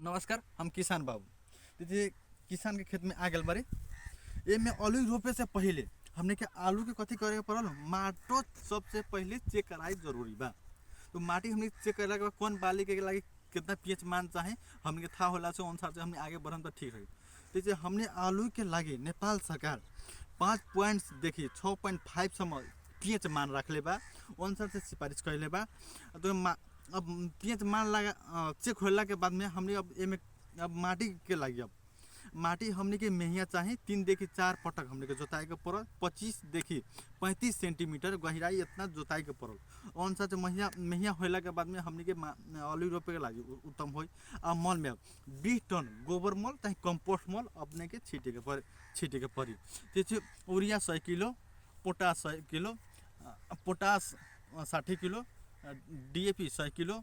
नमस्कार। हम किसान बाबू देखिए किसान के खेत में आ गल बारी। ए में आलू रोपे से पहले हमने के आलू के कथी करे के पड़ल, माटो सबसे पहले चेक कराई जरूरी बा। तो माटी हमने चेक करला के बाद कौन बाली के लागी कितना पीएच मान चाहे हमने के था होला से अनुसार से हमने आगे बढ़म तो ठीक रही। तो हमने आलू के लागी नेपाल सरकार 5 पॉइंट्स देखी 6.5 सम पीएच मान रखले बा, अनुसार से सिफारिश कैले बा। तो अब पीएच मान लगा चेक होला के बाद में हमने अब एमे अब माटी के लागी अब माटी हमने के मेहिया चाहे 3 देखी 4 पटक हमने के जोताई के पड़ल, 25 देखी 35 सेंटीमीटर गहराई इतना जोताई के पड़ल। अनुसार से मेहिया मेहिया होला के बाद में हमने के आलू रोपे के लागी उत्तम होई। आ मल में 20 टन गोबर मल चाहे कंपोस्ट मल अपने के छीटे के पड़ी। जैसे urea 100 kilo, potash 100 kilo, potash 60 kilo, DAP 100 kilo,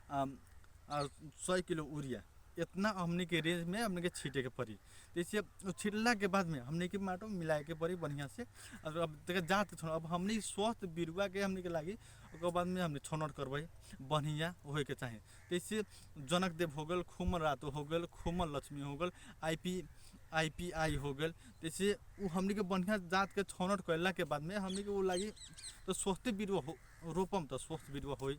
100 kilo urea, इतना हमने के रेंज में हमने के छीटे के पड़ी। जैसे छिटला के बाद में हमने के माटो मिलाए के पड़ी बढ़िया से। अब तक जात छोड़ अब हमने स्वस्थ बिरुआ के हमने के लागी ओकर बाद में हमने छनौट करवाई बढ़िया होए के चाहे। जैसे जनक देव हो गल, खुमर रातो हो गल, खुमर लक्ष्मी हो गल, आईपीआई हो गल। जैसे वो हमने के बढ़िया जात के छनौट करला के बाद में हमने के वो लागी तो स्वस्थ बिरुआ रोपम तो स्वस्थ बिरुआ होई।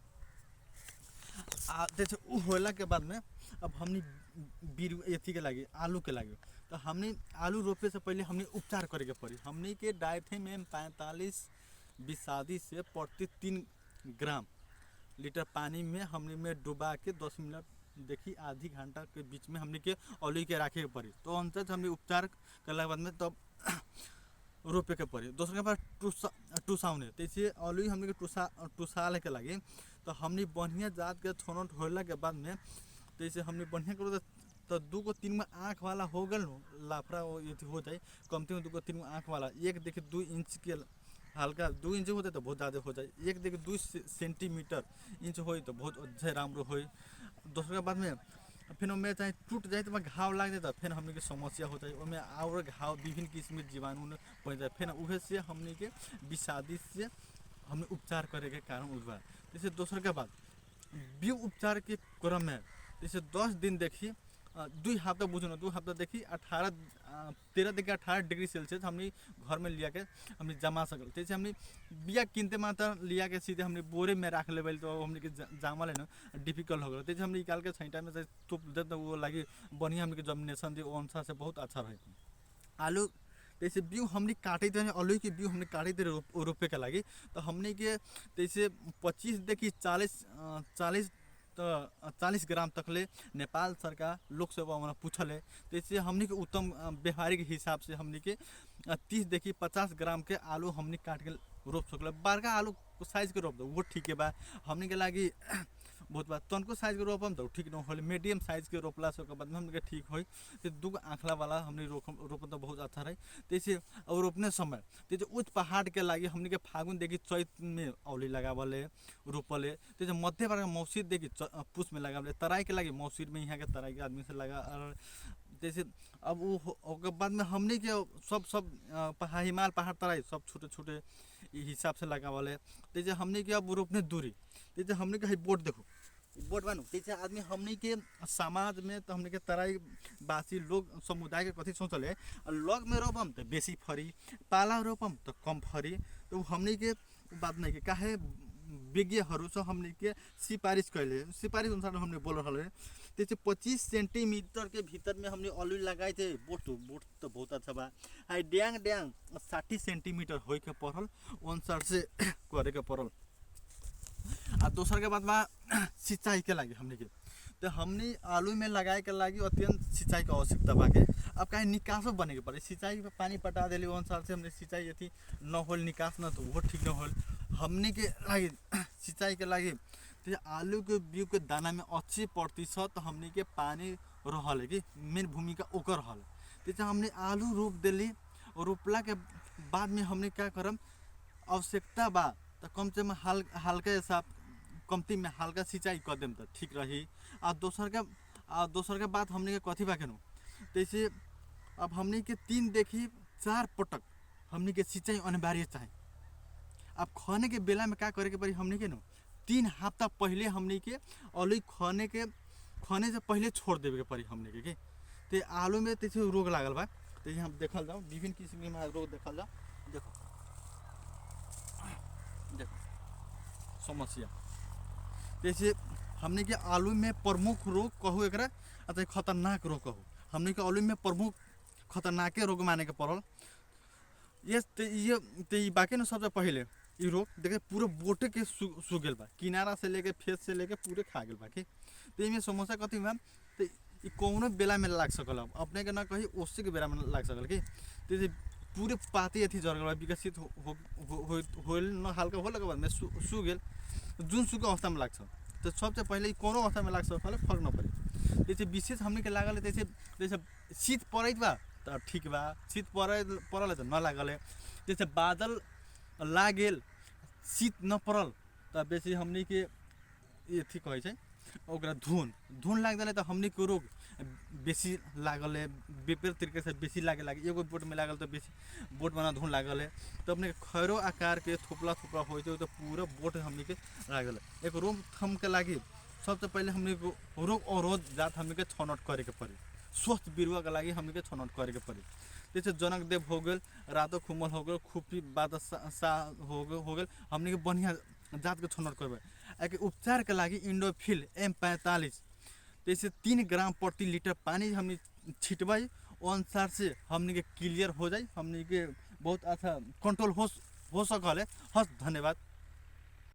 जैसे वो होला के बाद में अब हमने बिरुआ एथी के लागी आलू के लागी तो हमने आलू रोपे से पहले हमने उपचार करे के पड़ी। हमने के डाइथेन 45 बिसादी से प्रति 3 ग्राम लीटर पानी में हमने में डुबा के 10 मिनट देखी आधी घंटा के बीच में हमने के आलू के रखे के पड़ी। तो अंत हमने उपचार करला के बाद में तब रोपे के पड़ी। दूसरे के बाद टूसाउने तैसे आलू हमने के टूसाले के लगे तो हमने बढ़िया जात के छनौट होला के बाद में तैसे हमने बढ़िया करो तो 2 को 3 में आँख वाला हो गल लाफड़ा हो जाए। कमती में 2 को 3 में आँख वाला एक देखिए 2 इंच के हल्का 2 इंच होते तो बहुत ज़्यादा हो जाए। एक देखिए 2 सेंटीमीटर इंच हो तो बहुत अच्छा रामरो हो। दूसरे के बाद में फिर में चाहे टूट जाए तो घाव लग जाए तो फिर हमने के समस्या हो जाए। उसमें और घाव विभिन्न किस्म के जीवाणु पड़ जाए। फिर उहे से हमने के विषादी से हमें उपचार करे के कारण उठवा। जैसे दूसरे के बाद बीज उपचार के क्रम में जैसे 10 दिन देखी 2 हफ्ता बुझो ना 2 हफ्ता देखी 13 देखिए 18 डिग्री सेल्सियस हमने घर में लिया के हमने जमा सकल। जैसे हमने बिया किनते मात्र लिया के सीधे हमने बोरे में रख लेवल तो हमने के जामा लेना डिफिकल्ट हो गया। जैसे हमने निकाल के सही टाइम में तुप दे तो वो लगी बढ़िया हमने के जर्मिनेशन दी अनुसार से बहुत अच्छा रहे। आलू जैसे बीज हमने काटे थे आलू के बीज हमने काटे थे रोपे के लगी तो हमने के जैसे 25 देखी 40 ग्राम तक ले नेपाल सरकार लोक सेवा हमारा पूछल है। जैसे हमने के उत्तम व्यवहारिक हिसाब से हमने के 30 देखी 50 ग्राम के आलू हमने काट के रोप सकल। बड़का आलू साइज के रोप दो वो ठीक है बा हमने के लागी बहुत बात तनको साइज के रोपम तो ठीक न हो। मीडियम साइज के रोपला से बाद में हमने ठीक हो। तो 2 आँखला वाला हमने रोपन तो बहुत अच्छा रही। जैसे और रोपने समय जैसे उच्च पहाड़ के लागी हमने के फागुन देखी चैत में औली लगावले रोपले। जैसे मध्य भाग में मौसीर देखी पुष में लगावले। तराई के लागी मौसीर में यहाँ के तराई के आदमी से लगा। जैसे अब वो बाद में हमने के सब हिमाल पहाड़ तराई सब छोटे छोटे हिसाब से लगावले। जैसे हमने के अब रोपने दूरी जैसे हमने के बोट देखो बोट बानू जैसे आदमी हमने के समाज में तो हमने के तराई बासी लोग समुदाय के कथी सोचल है लग में रोपम तो बेसी फरी पाला रोपम तो कम फरी। तो हमने के बात नहीं के काहे विज्ञहरू से हमने के सिफारिश कैले सिफारिश अनुसार हमने बोल रहा है। जैसे 25 सेंटीमीटर के भीतर में हमने आलू लगाए थे बोट तो बहुत अच्छा बा। हाई डैंग 60 सेंटीमीटर हो के पड़ल अनुसार से करे के पड़ल। आ दूसर के बाद बा सिंचाई के लगी हमने के तो हमने आलू में लगाए के लगी अत्यंत सिंचाई की आवश्यकता बाके। अब कहीं निकास बने के पड़े सिंचाई में पानी पटा दिली अनुसार से हमने सिंचाई यदि न हो निकास न तो वो ठीक न हो। हमने के लगी सिंचाई के लगी तो आलू के बीज के दाना में 80% हमने के पानी रहल है कि मेन भूमिका ओकर रहल। जैसे हमने आलू रोप दिली और रोपला के बाद में हमने क्या करम आवश्यकता बा तो कम से कम हल्का हिसाब कमती में हल्का सिंचाई कर देम तो ठीक रही। और दोसर के बात हमने के कथी बा केनु जैसे अब हमने के 3 देखी 4 पटक हमने के सिंचाई अनिवार्य चाहे। अब खाने के बेला में क्या करे के पड़ी हमने के 3 हफ्ता पहले हमने के आलू खाने के खाने से पहले छोड़ देवे के पड़ी हमने के तो आलू में तैसे रोग लागल बा। तो हम देखल जाओ विभिन्न किस्म के रोग देखल जाओ। देखो देखो समस्या जैसे हमने के आलू में प्रमुख रोग कहू एक अतः खतरनाक रोग कहू हमने के आलू में प्रमुख खतरनाक रोग माने के पड़ल। ये बाकी ना सबसे पहले ये रोग देखे पूरे बोटे के सूख गल बा किनारा से लेके फेस से लेके पूरे खा गल बा कि तो इमें समस्या कथी बा तो कौनो बेला में लाग सकल अपने के ना कही ओसी के बेला में लाग सकल कि तो पूरे पाती अथी जर गल विकसित होल न हल्का हो लगे बाद में सूख गल जुन सूखे अवस्था में लाग तो सबसे पहले कोनो अवस्था में लाग सकल फर्क न पड़े। जैसे विशेष हमने के लागल जैसे जैसे शीत पड़त बा तो ठीक बा शीत पड़ल तो न लागल जैसे बादल लाग गेल शीत न पड़ल तो बेसी हमने के अथी कहे ओकरा धुन लाग दिले तो हमने के रोग बेसी लागल है विपरीत तरीके से बेसी लागे एगो बोट में लागल तो बेसी बोट बना धुन लागल है तो अपने खैरो आकार के थोपला थोपला हो तो पूरा बोट हमने के लागल है। एक रोग थम के लागी सबसे पहले हमने को रोग अवरोध जात हमने के छनौट करे के पड़ी स्वस्थ बिरुआ के लागी हमने के छनौट करे के पड़ी। जैसे जनक देव हो गए रातो खुमल हो गए खुफी बादशाह हो गए हमने के बढ़िया जात के छनौट करबे। एक उपचार के लागी इंडोफिल M45 जैसे 3 ग्राम प्रति लीटर पानी हमने छिटवाई अनुसार से हमने के क्लियर हो जाए हमने के बहुत अच्छा कंट्रोल हो सकल है। हस धन्यवाद।